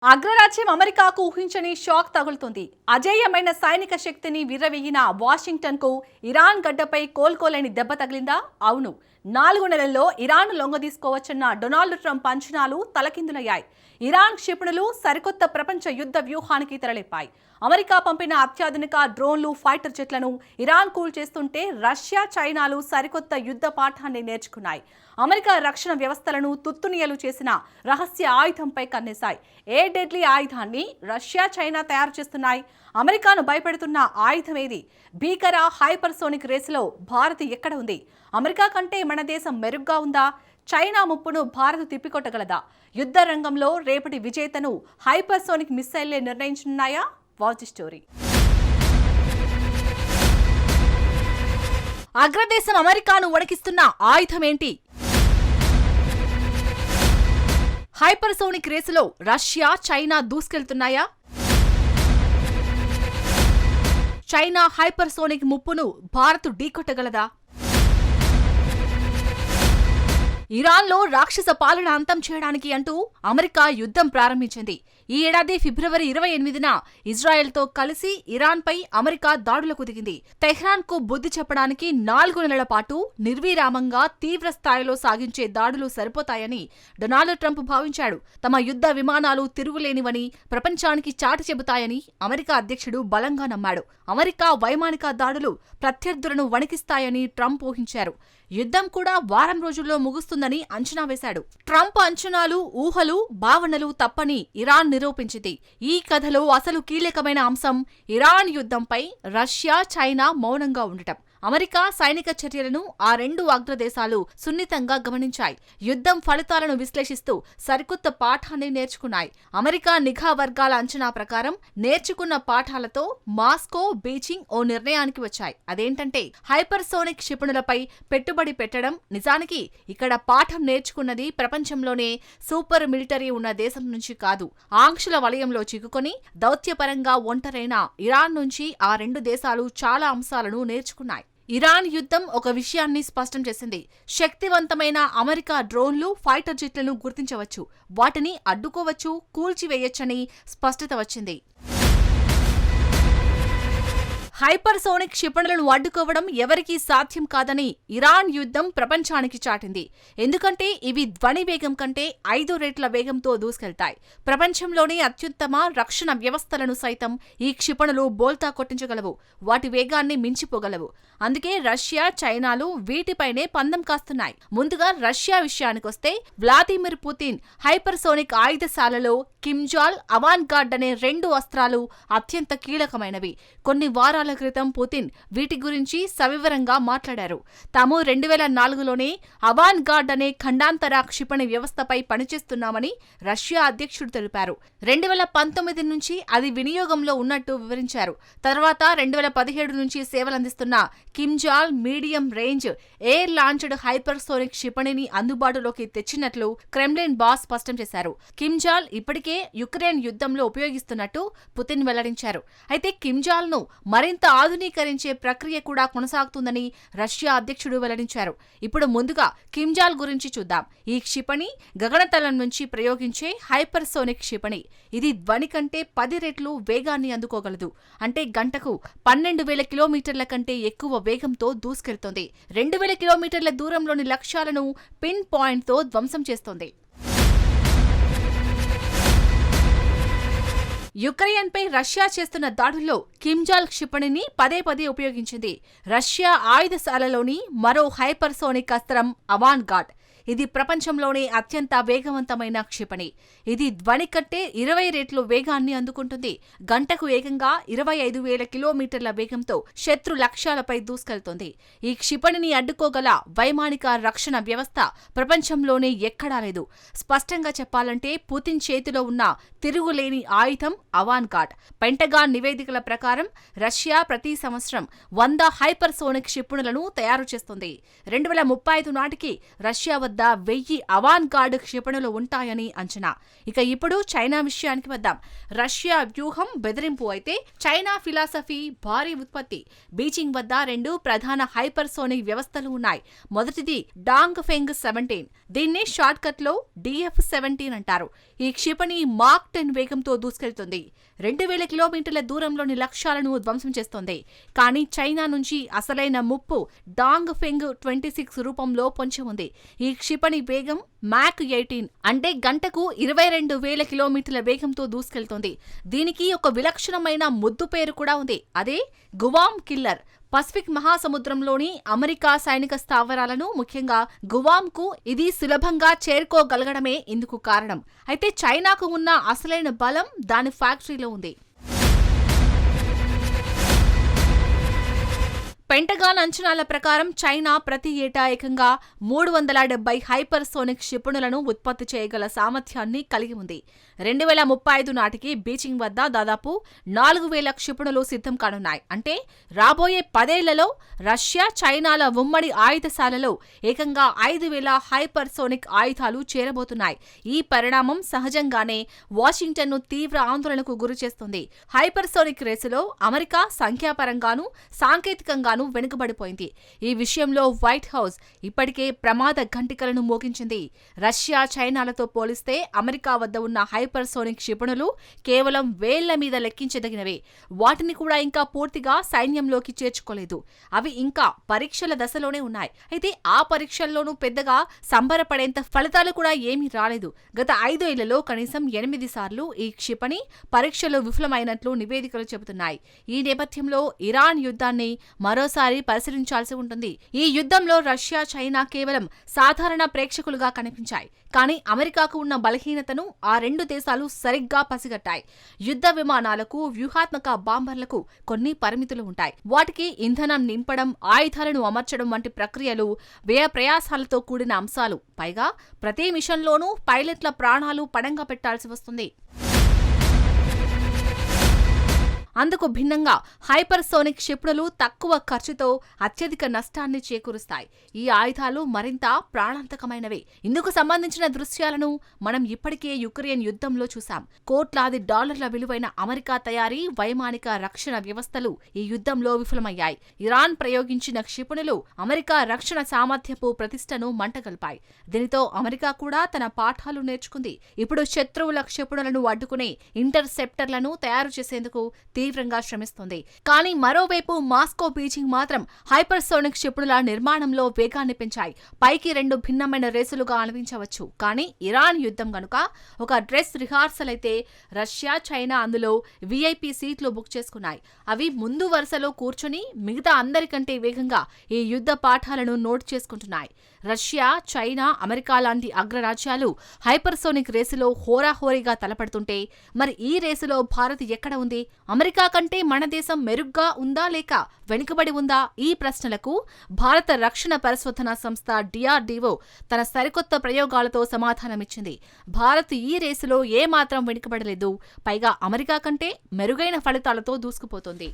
అగ్రరాజ్యం అమెరికాకు ఊహించని షాక్ తగులుతుంది. అజేయమైన సైనిక శక్తిని విర్రవీగిన వాషింగ్టన్కు ఇరాన్ గడ్డపై కోలుకోలేని దెబ్బ తగిలిందా? అవును. 4 నెలల్లో ఇరాన్ లొంగదీసుకోవచ్చన్న డొనాల్డ్ ట్రంప్ అంచనాలు తలకిందులయ్యాయి. ఇరాన్ క్షిపణులు సరికొత్త ప్రపంచ యుద్ధ వ్యూహానికి తెరలేపాయి. అమెరికా పంపిన అత్యాధునిక డ్రోన్లు, ఫైటర్ జెట్లను ఇరాన్ కూల్చేస్తుంటే రష్యా, చైనాలు సరికొత్త యుద్ధ పాఠాన్ని నేర్చుకున్నాయి. అమెరికా రక్షణ వ్యవస్థలను తుత్తునియలు చేసిన రహస్య ఆయుధంపై కన్నేశాయి. ఏ డెడ్లీ ఆయుధాన్ని రష్యా, చైనా తయారు చేస్తున్నాయి? అమెరికాను భయపెడుతున్న ఆయుధం ఏది? భీకర హైపర్సోనిక్ రేసులో భారత్ ఎక్కడ ఉంది? అమెరికా కంటే మన దేశం మెరుగ్గా ఉందా? చైనా ముప్పును భారత్ తిప్పికొట్టగలదా? యుద్ధ రంగంలో రేపటి విజేతను హైపర్సోనిక్ మిస్సైల్లే నిర్ణయించనున్నాయా? Watch story. అగ్రదేశం అమెరికాను వణికిస్తున్న ఆయుధం ఏంటి? హైపర్సోనిక్ రేసులో రష్యా, చైనా దూసుకెళ్తున్నాయా? చైనా హైపర్సోనిక్ ముప్పును భారత్ ఢీకొట్టగలదా? ఇరాన్లో రాక్షస పాలన అంతం చేయడానికి అంటూ అమెరికా యుద్ధం ప్రారంభించింది. ఈ ఏడాది ఫిబ్రవరి 28న ఇజ్రాయెల్తో కలిసి ఇరాన్పై అమెరికా దాడులకు దిగింది. తెహ్రాన్కు బుద్ధి చెప్పడానికి 4 నెలల పాటు నిర్విరామంగా తీవ్ర స్థాయిలో సాగించే దాడులు సరిపోతాయని డొనాల్డ్ ట్రంప్ భావించాడు. తమ యుద్ధ విమానాలు తిరుగులేనివని, ప్రపంచానికి చాటి చెబుతాయని అమెరికా అధ్యక్షుడు బలంగా నమ్మాడు. అమెరికా వైమానిక దాడులు ప్రత్యర్థులను వణికిస్తాయని ట్రంప్ ఊహించారు. యుద్ధం కూడా వారం రోజుల్లో ముగుస్తుందని అంచనా వేశాడు. ట్రంప్ అంచనాలు, ఊహలు, భావనలు తప్పని ఇరాన్ నిరూపించింది. ఈ కథలో అసలు కీలకమైన అంశం ఇరాన్ యుద్ధంపై రష్యా, చైనా మౌనంగా ఉండటం. అమెరికా సైనిక చర్యలను ఆ 2 అగ్రదేశాలు సున్నితంగా గమనించాయి. యుద్ధం ఫలితాలను విశ్లేషిస్తూ సరికొత్త పాఠాన్ని నేర్చుకున్నాయి. అమెరికా నిఘా వర్గాల అంచనా ప్రకారం నేర్చుకున్న పాఠాలతో మాస్కో, బీజింగ్ ఓ నిర్ణయానికి వచ్చాయి. అదేంటంటే హైపర్సోనిక్ క్షిపణులపై పెట్టుబడి పెట్టడం. నిజానికి ఇక్కడ పాఠం నేర్చుకున్నది ప్రపంచంలోనే సూపర్ మిలిటరీ ఉన్న దేశం నుంచి కాదు. ఆంక్షల వలయంలో చిక్కుకొని దౌత్యపరంగా ఒంటరైన ఇరాన్ నుంచి ఆ 2 దేశాలు చాలా అంశాలను నేర్చుకున్నాయి. ఇరాన్ యుద్ధం ఒక విషయాన్ని స్పష్టం చేసింది. శక్తివంతమైన అమెరికా డ్రోన్లు, ఫైటర్ జెట్లను గుర్తించవచ్చు, వాటిని అడ్డుకోవచ్చు, కూల్చివేయొచ్చని స్పష్టత వచ్చింది. హైపర్సోనిక్ క్షిపణులను అడ్డుకోవడం ఎవరికీ సాధ్యం కాదని ఇరాన్ యుద్ధం ప్రపంచానికి చాటింది. ఎందుకంటే ఇవి ధ్వని వేగం కంటే 5 రెట్ల వేగంతో దూసుకెళ్తాయి. ప్రపంచంలోని అత్యుత్తమ రక్షణ వ్యవస్థలను సైతం ఈ క్షిపణులు బోల్తా కొట్టించగలవు, వాటి వేగాన్ని మించిపోగలవు. అందుకే రష్యా, చైనాలు వీటిపైనే పందెం కాస్తున్నాయి. ముందుగా రష్యా విషయానికొస్తే, వ్లాదిమిర్ పుతిన్ హైపర్సోనిక్ ఆయుధశాలలో కింజాల్, అవాన్గార్డ్ అనే 2 అస్త్రాలు అత్యంత కీలకమైనవి. కొన్ని వారాల క్రితం పుతిన్ వీటి గురించి సవివరంగా మాట్లాడారు. తాము 2004లోనే అవాన్గార్డ్ అనే ఖండాంతర క్షిపణి వ్యవస్థపై పనిచేస్తున్నామని రష్యా అధ్యక్షుడు తెలిపారు. 2019 నుంచి అది వినియోగంలో ఉన్నట్టు వివరించారు. తర్వాత 2017 నుంచి సేవలందిస్తున్న Kinzhal medium range air launched hypersonic క్షిపణిని అందుబాటులోకి తెచ్చినట్లు క్రెమ్లిన్ బాస్ స్పష్టం చేశారు. కింజాల్ ఇప్పటికే యుక్రెయిన్ యుద్ధంలో ఉపయోగిస్తున్నట్టు పుతిన్ వెల్లడించారు. అయితే కింజాల్ను మరింత ఆధునీకరించే ప్రక్రియ కూడా కొనసాగుతుందని రష్యా అధ్యక్షుడు వెల్లడించారు. ఇప్పుడు ముందుగా కింజాల్ గురించి చూద్దాం. ఈ క్షిపణి గగనతలం నుంచి ప్రయోగించే హైపర్సోనిక్ క్షిపణి. ఇది ధ్వని కంటే 10 రెట్లు వేగాన్ని అందుకోగలదు. అంటే గంటకు 12,000 కిలోమీటర్ల కంటే ఎక్కువ వేగంతో దూసుకెళ్తోంది. 2,000 కిలోమీటర్ల దూరంలోని లక్ష్యాలను పిన్ పాయింట్తో ధ్వంసం చేస్తోంది. యుక్రెయిన్పై రష్యా చేస్తున్న దాడుల్లో కింజాల్ క్షిపణిని పదే ఉపయోగించింది. రష్యా ఆయుధశాలలోని మరో హైపర్సోనిక్ అస్త్రం అవాన్గార్డ్. ఇది ప్రపంచంలోనే అత్యంత వేగవంతమైన క్షిపణి. ఇది ధ్వని కంటే 20 రెట్లు వేగాన్ని అందుకుంటుంది. గంటకు ఏకంగా 25,000 కిలోమీటర్ల వేగంతో శత్రు లక్ష్యాలపై దూసుకెళ్తుంది. ఈ క్షిపణిని అడ్డుకోగల వైమానిక రక్షణ వ్యవస్థ ప్రపంచంలోనే ఎక్కడా లేదు. స్పష్టంగా చెప్పాలంటే పుతిన్ చేతిలో ఉన్న తిరుగులేని ఆయుధం అవాన్గార్డ్. పెంటగాన్ నివేదికల ప్రకారం రష్యా ప్రతి సంవత్సరం 100 హైపర్సోనిక్ క్షిపణులను తయారు చేస్తుంది. 2035 నాటికి రష్యా వద్ద 1000 అవాన్-గార్డ్ క్షిపణులు ఉంటాయని అంచనా. ఇక ఇప్పుడు చైనా విషయానికి వద్దాం. రష్యా వ్యూహం బెదిరింపు అయితే చైనా ఫిలాసఫీ భారీ ఉత్పత్తి. బీజింగ్ వద్ద 2 ప్రధాన హైపర్సోనిక్ వ్యవస్థలు ఉన్నాయి. మొదటిది డాంగ్ ఫెంగ్ 17. దీన్ని షార్ట్ కట్ లో DF-17 అంటారు. ఈ క్షిపణి మాక్ 10 వేగంతో దూసుకెళ్తుంది. 2000 కిలోమీటర్ల దూరంలోని లక్ష్యాలను ధ్వంసం చేస్తోంది. కానీ చైనా నుంచి అసలైన ముప్పు డాంగ్ ఫెంగ్ 26 రూపంలో పొంచి ఉంది. ఈ క్షిపణి వేగం మాక్ 18 అంటే గంటకు 22,000 కిలోమీటర్ల వేగంతో దూసుకెళ్తోంది. దీనికి ఒక విలక్షణమైన ముద్దు పేరు కూడా ఉంది. అదే గువామ్ కిల్లర్. పసిఫిక్ మహాసముద్రంలోని అమెరికా సైనిక స్థావరాలను, ముఖ్యంగా గువామ్కు ఇది సులభంగా చేరుకోగలగడమే ఇందుకు కారణం. అయితే చైనాకు ఉన్న అసలైన బలం దాని ఫ్యాక్టరీలో ఉంది. పెంటగాన్ అంచనాల ప్రకారం చైనా ప్రతి ఏటా ఏకంగా 370 హైపర్సోనిక్ క్షిపణులను ఉత్పత్తి చేయగల సామర్థ్యాన్ని కలిగి ఉంది. 2035 నాటికి బీజింగ్ వద్ద దాదాపు 4000 క్షిపణులు సిద్ధం కానున్నాయి. అంటే రాబోయే 10 ఏళ్లలో రష్యా, చైనాల ఉమ్మడి ఆయుధశాలలో ఏకంగా 5000 హైపర్సోనిక్ ఆయుధాలు చేరబోతున్నాయి. ఈ పరిణామం సహజంగానే వాషింగ్టన్ను తీవ్ర ఆందోళనకు గురిచేస్తుంది. హైపర్సోనిక్ రేసులో అమెరికా సంఖ్యాపరంగానూ సాంకేతికంగానూ వెనుకబడిపోయింది. ఈ విషయంలో వైట్ హౌస్ ఇప్పటికే ప్రమాద ఘంటికలను మోగించింది. రష్యా, చైనాలతో పోలిస్తే అమెరికా వద్ద ఉన్న హైపర్సోనిక్ క్షిపణులు కేవలం వేళ్ల మీద లెక్కించదగినవే. వాటిని కూడా ఇంకా పూర్తిగా సైన్యంలోకి చేర్చుకోలేదు. అవి ఇంకా పరీక్షల దశలోనే ఉన్నాయి. అయితే ఆ పరీక్షల్లోనూ పెద్దగా సంబరపడేంత ఫలితాలు కూడా ఏమీ రాలేదు. గత 5 ఏళ్లలో కనీసం 8 సార్లు ఈ క్షిపణి పరీక్షలు విఫలమైనట్లు నివేదికలు చెబుతున్నాయి. ఈ నేపథ్యంలో ఇరాన్ యుద్ధాన్ని మరోసారి పరిశీలించాల్సి ఉంటుంది. ఈ యుద్ధంలో రష్యా, చైనా కేవలం సాధారణ ప్రేక్షకులుగా కనిపించాయి. కానీ అమెరికాకు ఉన్న బలహీనతను ఆ 2 దేశాలు సరిగ్గా పసిగట్టాయి. యుద్ధ విమానాలకు, వ్యూహాత్మక బాంబర్లకు కొన్ని పరిమితులు ఉంటాయి. వాటికి ఇంధనం నింపడం, ఆయుధాలను అమర్చడం వంటి ప్రక్రియలు వ్యయ ప్రయాసాలతో కూడిన అంశాలు. పైగా ప్రతి మిషన్లోనూ పైలట్ల ప్రాణాలు పణంగా పెట్టాల్సి వస్తుంది. అందుకు భిన్నంగా హైపర్సోనిక్ క్షిపణులు తక్కువ ఖర్చుతో అత్యధిక నష్టాన్ని చేకూరుస్తాయి. ఈ ఆయుధాలు మరింత ప్రాణాంతకమైనవే. ఇందుకు సంబంధించిన దృశ్యాలను మనం ఇప్పటికే యుక్రెయిన్ యుద్ధంలో చూశాం. కోట్లాది డాలర్ల విలువైన అమెరికా తయారీ వైమానిక రక్షణ వ్యవస్థలు ఈ యుద్ధంలో విఫలమయ్యాయి. ఇరాన్ ప్రయోగించిన క్షిపణులు అమెరికా రక్షణ సామర్థ్యపు ప్రతిష్టను మంటగల్పాయి. దీనితో అమెరికా కూడా తన పాఠాలు నేర్చుకుంది. ఇప్పుడు శత్రువుల క్షిపణులను అడ్డుకునే ఇంటర్సెప్టర్లను తయారు చేసేందుకు తీవ్రంగా శ్రమిస్తోంది. కానీ మరోవైపు మాస్కో, బీజింగ్ మాత్రం హైపర్సోనిక్ క్షిపణుల నిర్మాణంలో వేగాన్ని పెంచాయి. పైకి 2 భిన్నమైన రేసులుగా అనిపించవచ్చు. కానీ ఇరాన్ యుద్ధం గనుక ఒక డ్రెస్ రిహార్సల్ అయితే రష్యా, చైనా అందులో VIP సీట్లు బుక్ చేసుకున్నాయి. అవి ముందు వరుసలో కూర్చుని మిగతా అందరికంటే వేగంగా ఈ యుద్ధ పాఠాలను నోట్ చేసుకుంటున్నాయి. రష్యా, చైనా, అమెరికా లాంటి అగ్రరాజ్యాలు హైపర్సోనిక్ రేసులో హోరాహోరీగా తలపడుతుంటే మరి ఈ రేసులో భారత్ ఎక్కడ ఉంది? అమెరికా కంటే మన దేశం మెరుగ్గా ఉందా లేక వెనుకబడి ఉందా? ఈ ప్రశ్నలకు భారత రక్షణ పరిశోధనా సంస్థ DRDO తన సరికొత్త ప్రయోగాలతో సమాధానమిచ్చింది. భారత్ ఈ రేసులో ఏమాత్రం వెనుకబడలేదు. పైగా అమెరికా కంటే మెరుగైన ఫలితాలతో దూసుకుపోతోంది.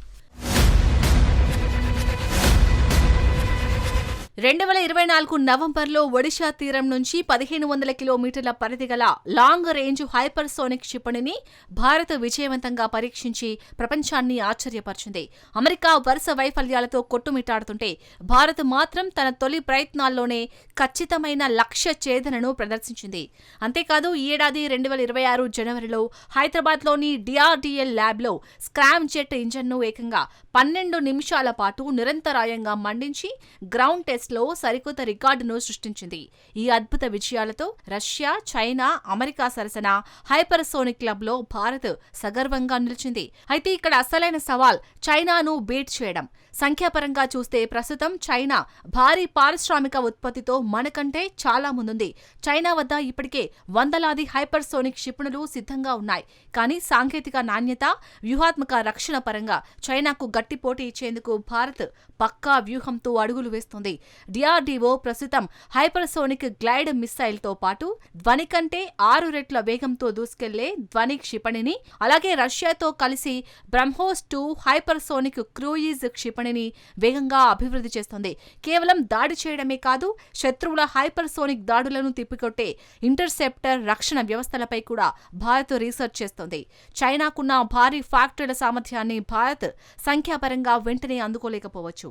2024 నవంబర్లో ఒడిషా తీరం నుంచి 1500 కిలోమీటర్ల పరిధి గల లాంగ్ రేంజ్ హైపర్సోనిక్ క్షిపణిని భారత్ విజయవంతంగా పరీక్షించి ప్రపంచాన్ని ఆశ్చర్యపరిచింది. అమెరికా వరుస వైఫల్యాలతో కొట్టుమిట్టాడుతుంటే భారత్ మాత్రం తన తొలి ప్రయత్నాల్లోనే ఖచ్చితమైన లక్ష్య ఛేదనను ప్రదర్శించింది. అంతేకాదు ఈ ఏడాది 2026 జనవరిలో హైదరాబాద్లోని DRDL ల్యాబ్లో స్క్రామ్ జెట్ ఇంజన్ను ఏకంగా 12 నిమిషాల పాటు నిరంతరాయంగా మండించి గ్రౌండ్ టెస్ట్ లో సరికొత్త రికార్డును సృష్టించింది. ఈ అద్భుత విజయాలతో రష్యా, చైనా, అమెరికా సరసన హైపర్సోనిక్ క్లబ్ లో భారత్ సగర్వంగా నిలిచింది. అయితే ఇక్కడ అసలైన సవాల్ చైనాను బీట్ చేయడం. సంఖ్యాపరంగా చూస్తే ప్రస్తుతం చైనా భారీ పారిశ్రామిక ఉత్పత్తితో మనకంటే చాలా ముందుంది. చైనా వద్ద ఇప్పటికే వందలాది హైపర్సోనిక్ క్షిపణులు సిద్ధంగా ఉన్నాయి. కానీ సాంకేతిక నాణ్యత, వ్యూహాత్మక రక్షణ పరంగా చైనాకు గట్టి పోటీ ఇచ్చేందుకు భారత్ పక్కా వ్యూహంతో అడుగులు వేస్తోంది. డిఆర్డీఓ ప్రస్తుతం హైపర్సోనిక్ గ్లైడ్ మిస్సైల్ తో పాటు ధ్వని కంటే 6 రెట్ల వేగంతో దూసుకెళ్లే ధ్వని క్షిపణిని, అలాగే రష్యాతో కలిసి బ్రహ్మోస్ 2 హైపర్సోనిక్ క్రూయిజ్ క్షిపణిని వేగంగా అభివృద్ధి చేస్తోంది. కేవలం దాడి చేయడమే కాదు, శత్రువుల హైపర్సోనిక్ దాడులను తిప్పికొట్టే ఇంటర్సెప్టర్ రక్షణ వ్యవస్థలపై కూడా భారత్ రీసెర్చ్ చేస్తోంది. చైనాకున్న భారీ ఫ్యాక్టరీల సామర్థ్యాన్ని భారత్ సంఖ్యాపరంగా వెంటనే అందుకోలేకపోవచ్చు.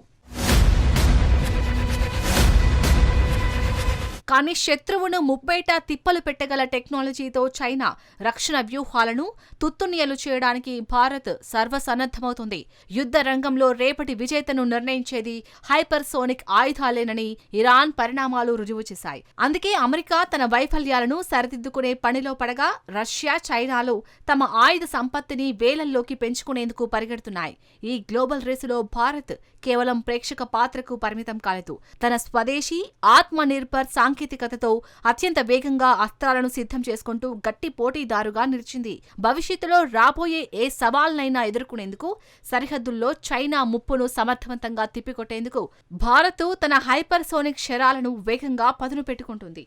కానీ శత్రువును ముప్పేట తిప్పలు పెట్టగల టెక్నాలజీతో చైనా రక్షణ వ్యూహాలను తుత్తునియలు చేయడానికి భారత్ సర్వసన్నద్ధమవుతుంది. యుద్ధ రంగంలో రేపటి విజేతను నిర్ణయించేది హైపర్సోనిక్ ఆయుధాలేనని ఇరాన్ పరిణామాలు రుజువు చేశాయి. అందుకే అమెరికా తన వైఫల్యాలను సరిదిద్దుకునే పనిలో పడగా రష్యా, చైనాలు తమ ఆయుధ సంపత్తిని వేలల్లోకి పెంచుకునేందుకు పరిగెడుతున్నాయి. ఈ గ్లోబల్ రేసులో భారత్ కేవలం ప్రేక్షక పాత్రకు పరిమితం కాలేదు. తన స్వదేశీ ఆత్మనిర్భర్ సాంకేతికతతో అత్యంత వేగంగా అస్త్రాలను సిద్ధం చేసుకుంటూ గట్టి పోటీదారుగా నిలిచింది. భవిష్యత్తులో రాబోయే ఏ సవాల్నైనా ఎదుర్కొనేందుకు సరిహద్దుల్లో చైనా ముప్పును సమర్థవంతంగా తిప్పికొట్టేందుకు భారత్ తన హైపర్సోనిక్ శరాలను వేగంగా పదును పెట్టుకుంటుంది.